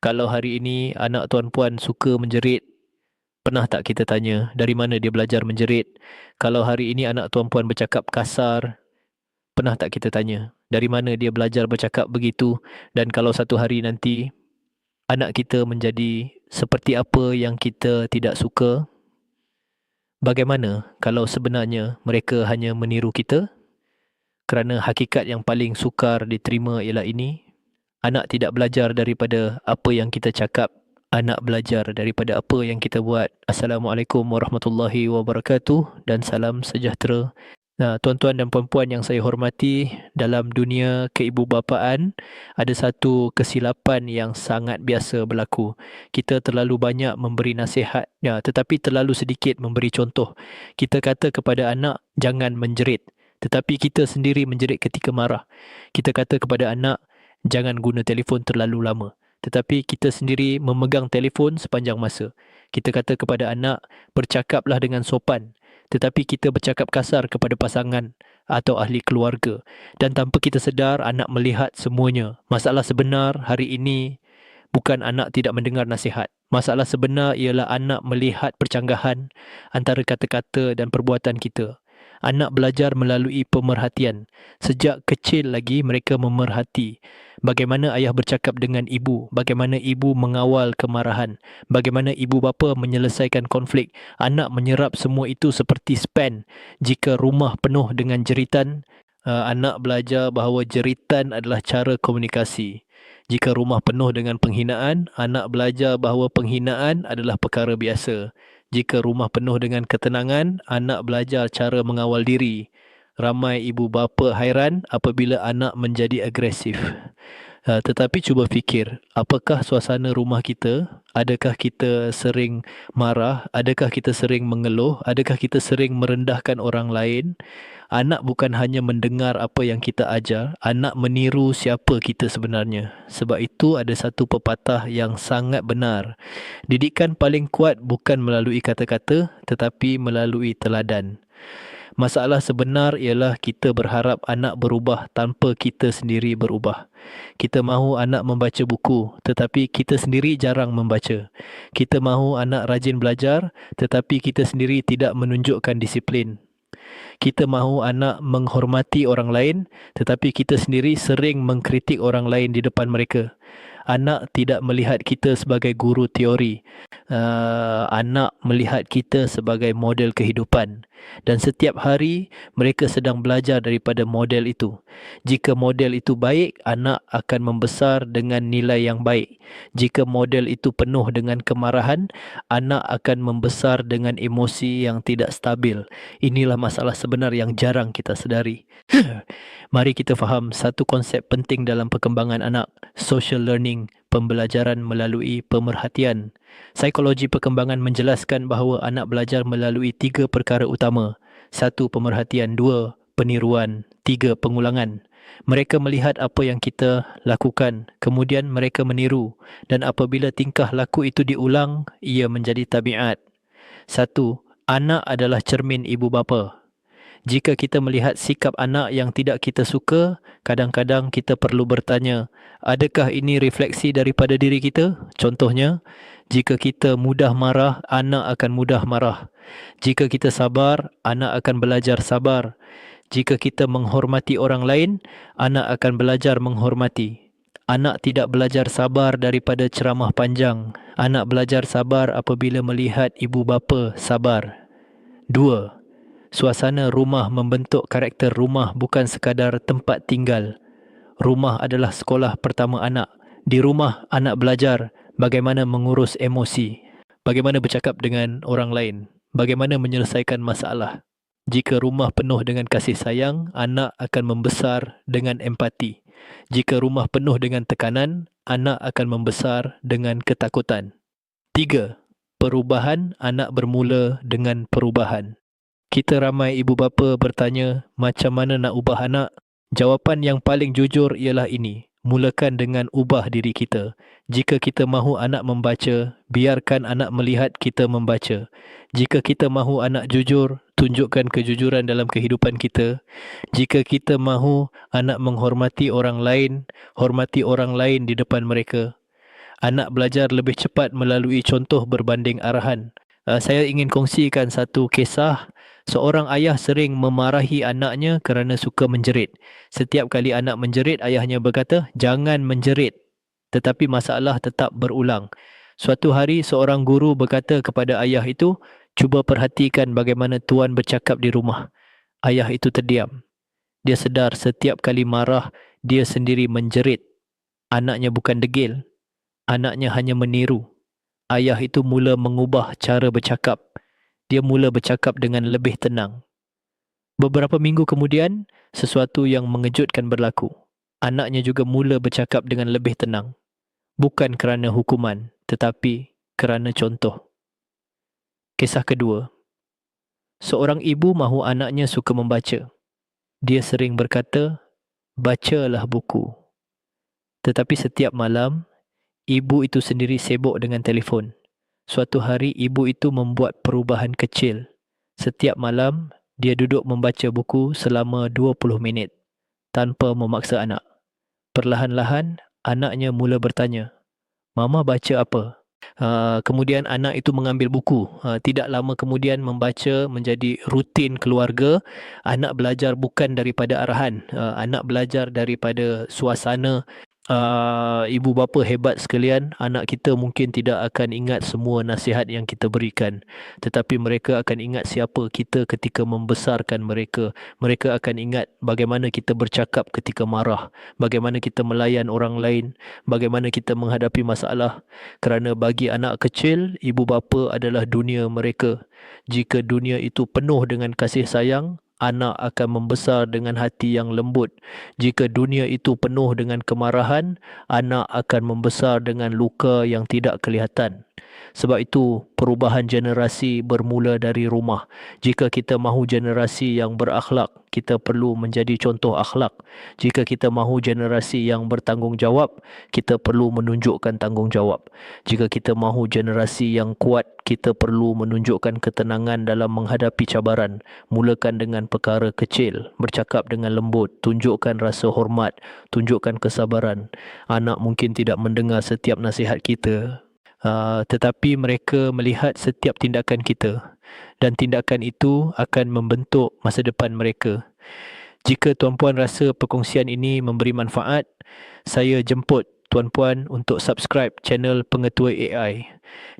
Kalau hari ini anak tuan-puan suka menjerit, pernah tak kita tanya dari mana dia belajar menjerit? Kalau hari ini anak tuan-puan bercakap kasar, pernah tak kita tanya dari mana dia belajar bercakap begitu? Dan kalau satu hari nanti anak kita menjadi seperti apa yang kita tidak suka, bagaimana kalau sebenarnya mereka hanya meniru kita? Kerana hakikat yang paling sukar diterima ialah ini, anak tidak belajar daripada apa yang kita cakap, anak belajar daripada apa yang kita buat. Assalamualaikum warahmatullahi wabarakatuh dan salam sejahtera. Nah, tuan-tuan dan puan-puan yang saya hormati, dalam dunia keibubapaan ada satu kesilapan yang sangat biasa berlaku. Kita terlalu banyak memberi nasihat, ya, tetapi terlalu sedikit memberi contoh. Kita kata kepada anak, jangan menjerit. Tetapi kita sendiri menjerit ketika marah. Kita kata kepada anak, jangan guna telefon terlalu lama. Tetapi kita sendiri memegang telefon sepanjang masa. Kita kata kepada anak, bercakaplah dengan sopan. Tetapi kita bercakap kasar kepada pasangan atau ahli keluarga. Dan tanpa kita sedar, anak melihat semuanya. Masalah sebenar hari ini bukan anak tidak mendengar nasihat. Masalah sebenar ialah anak melihat percanggahan antara kata-kata dan perbuatan kita. Anak belajar melalui pemerhatian. Sejak kecil lagi mereka memerhati bagaimana ayah bercakap dengan ibu, bagaimana ibu mengawal kemarahan, bagaimana ibu bapa menyelesaikan konflik. Anak menyerap semua itu seperti span. Jika rumah penuh dengan jeritan, anak belajar bahawa jeritan adalah cara komunikasi. Jika rumah penuh dengan penghinaan, anak belajar bahawa penghinaan adalah perkara biasa. Jika rumah penuh dengan ketenangan, anak belajar cara mengawal diri. Ramai ibu bapa hairan apabila anak menjadi agresif. Tetapi cuba fikir, apakah suasana rumah kita? Adakah kita sering marah? Adakah kita sering mengeluh? Adakah kita sering merendahkan orang lain? Anak bukan hanya mendengar apa yang kita ajar, anak meniru siapa kita sebenarnya. Sebab itu ada satu pepatah yang sangat benar. Didikan paling kuat bukan melalui kata-kata, tetapi melalui teladan. Masalah sebenar ialah kita berharap anak berubah tanpa kita sendiri berubah. Kita mahu anak membaca buku, tetapi kita sendiri jarang membaca. Kita mahu anak rajin belajar, tetapi kita sendiri tidak menunjukkan disiplin. Kita mahu anak menghormati orang lain, tetapi kita sendiri sering mengkritik orang lain di depan mereka. Anak tidak melihat kita sebagai guru teori. Anak melihat kita sebagai model kehidupan. Dan setiap hari mereka sedang belajar daripada model itu. Jika model itu baik, anak akan membesar dengan nilai yang baik. Jika model itu penuh dengan kemarahan, anak akan membesar dengan emosi yang tidak stabil. Inilah masalah sebenar yang jarang kita sedari. Mari kita faham satu konsep penting dalam perkembangan anak, social learning, pembelajaran melalui pemerhatian. Psikologi perkembangan menjelaskan bahawa anak belajar melalui 3 perkara utama. 1. Pemerhatian. 2. Peniruan. 3. Pengulangan. Mereka melihat apa yang kita lakukan, kemudian mereka meniru, dan apabila tingkah laku itu diulang, ia menjadi tabiat. 1. Anak adalah cermin ibu bapa. Jika kita melihat sikap anak yang tidak kita suka, kadang-kadang kita perlu bertanya, adakah ini refleksi daripada diri kita? Contohnya, jika kita mudah marah, anak akan mudah marah. Jika kita sabar, anak akan belajar sabar. Jika kita menghormati orang lain, anak akan belajar menghormati. Anak tidak belajar sabar daripada ceramah panjang. Anak belajar sabar apabila melihat ibu bapa sabar. 2. Suasana rumah membentuk karakter rumah bukan sekadar tempat tinggal. Rumah adalah sekolah pertama anak. Di rumah, anak belajar bagaimana mengurus emosi, bagaimana bercakap dengan orang lain, bagaimana menyelesaikan masalah. Jika rumah penuh dengan kasih sayang, anak akan membesar dengan empati. Jika rumah penuh dengan tekanan, anak akan membesar dengan ketakutan. 3. Perubahan anak bermula dengan perubahan. Kita ramai ibu bapa bertanya, macam mana nak ubah anak? Jawapan yang paling jujur ialah ini. Mulakan dengan ubah diri kita. Jika kita mahu anak membaca, biarkan anak melihat kita membaca. Jika kita mahu anak jujur, tunjukkan kejujuran dalam kehidupan kita. Jika kita mahu anak menghormati orang lain, hormati orang lain di depan mereka. Anak belajar lebih cepat melalui contoh berbanding arahan. Saya ingin kongsikan satu kisah. Seorang ayah sering memarahi anaknya kerana suka menjerit. Setiap kali anak menjerit, ayahnya berkata, "Jangan menjerit." Tetapi masalah tetap berulang. Suatu hari, seorang guru berkata kepada ayah itu, "Cuba perhatikan bagaimana tuan bercakap di rumah." Ayah itu terdiam. Dia sedar setiap kali marah, dia sendiri menjerit. Anaknya bukan degil. Anaknya hanya meniru. Ayah itu mula mengubah cara bercakap. Dia mula bercakap dengan lebih tenang. Beberapa minggu kemudian, sesuatu yang mengejutkan berlaku. Anaknya juga mula bercakap dengan lebih tenang. Bukan kerana hukuman, tetapi kerana contoh. Kisah kedua. Seorang ibu mahu anaknya suka membaca. Dia sering berkata, "Bacalah buku." Tetapi setiap malam, ibu itu sendiri sibuk dengan telefon. Suatu hari ibu itu membuat perubahan kecil. Setiap malam, dia duduk membaca buku selama 20 minit tanpa memaksa anak. Perlahan-lahan, anaknya mula bertanya, "Mama baca apa?" Kemudian anak itu mengambil buku. Tidak lama kemudian membaca menjadi rutin keluarga. Anak belajar bukan daripada arahan. Anak belajar daripada suasana. Ibu bapa hebat sekalian, anak kita mungkin tidak akan ingat semua nasihat yang kita berikan, tetapi mereka akan ingat siapa kita ketika membesarkan mereka. Mereka akan ingat bagaimana kita bercakap ketika marah, bagaimana kita melayan orang lain, bagaimana kita menghadapi masalah. Kerana bagi anak kecil, ibu bapa adalah dunia mereka. Jika dunia itu penuh dengan kasih sayang, anak akan membesar dengan hati yang lembut. Jika dunia itu penuh dengan kemarahan, anak akan membesar dengan luka yang tidak kelihatan. Sebab itu, perubahan generasi bermula dari rumah. Jika kita mahu generasi yang berakhlak, kita perlu menjadi contoh akhlak. Jika kita mahu generasi yang bertanggungjawab, kita perlu menunjukkan tanggungjawab. Jika kita mahu generasi yang kuat, kita perlu menunjukkan ketenangan dalam menghadapi cabaran. Mulakan dengan perkara kecil, bercakap dengan lembut, tunjukkan rasa hormat, tunjukkan kesabaran. Anak mungkin tidak mendengar setiap nasihat kita, tetapi mereka melihat setiap tindakan kita, dan tindakan itu akan membentuk masa depan mereka. Jika tuan-puan rasa perkongsian ini memberi manfaat, saya jemput tuan-puan untuk subscribe channel Pengetua AI.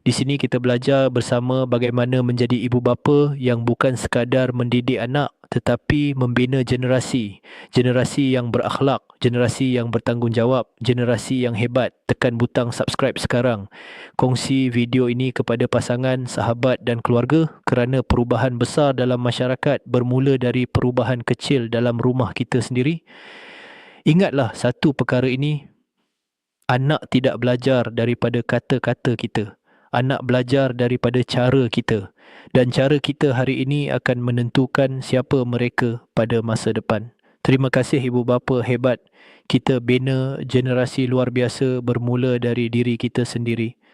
Di sini kita belajar bersama bagaimana menjadi ibu bapa yang bukan sekadar mendidik anak tetapi membina generasi. Generasi yang berakhlak, generasi yang bertanggungjawab, generasi yang hebat. Tekan butang subscribe sekarang. Kongsi video ini kepada pasangan, sahabat dan keluarga kerana perubahan besar dalam masyarakat bermula dari perubahan kecil dalam rumah kita sendiri. Ingatlah satu perkara ini, anak tidak belajar daripada kata-kata kita. Anak belajar daripada cara kita. Dan cara kita hari ini akan menentukan siapa mereka pada masa depan. Terima kasih ibu bapa hebat. Kita bina generasi luar biasa bermula dari diri kita sendiri.